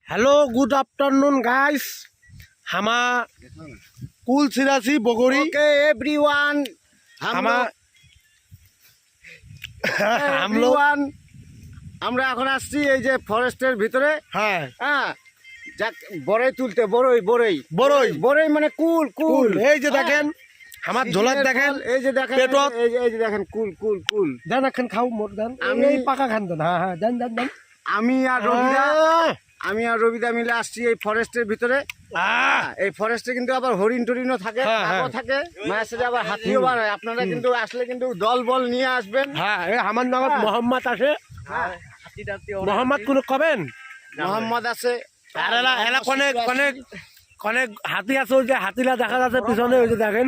hello good afternoon guys हमा कुल सिरासी बगरी okay everyone हम लोग एवरीवन আমরা এখন আসছি এই যে ফরেস্টের ভিতরে হ্যাঁ হ্যাঁ যাক বড়ই তুলতে বড়ই বড়ই বড়ই বড়ই মানে কুল কুল এই যে দেখেন আমার ঝোলার দেখেন এই যে দেখেন পেটত এই যে দেখেন কুল কুল কুল দেন এখন খাও মোর দেন আমি এই পাকা খান দেন হ্যাঁ হ্যাঁ দেন দেন দেন আমি আর রবিদা মিলে আসছি এই ফরেস্টের ভিতরে এই ফরেস্টে কিন্তু আবার হরিণ টরিনও থাকে বাঘও থাকে মাঝে সাথে আবার হাতিও বার হয় আপনারা কিন্তু আসলে কিন্তু দল বল নিয়ে আসবেন হ্যাঁ এই আমার নাম মোহাম্মদ আছে মোহাম্মদ কোন কবেন মোহাম্মদ আছে আর এলা এলা অনেক অনেক অনেক হাতি আছে ওই যে হাতিলা দেখা যাচ্ছে পিছনে ওই যে দেখেন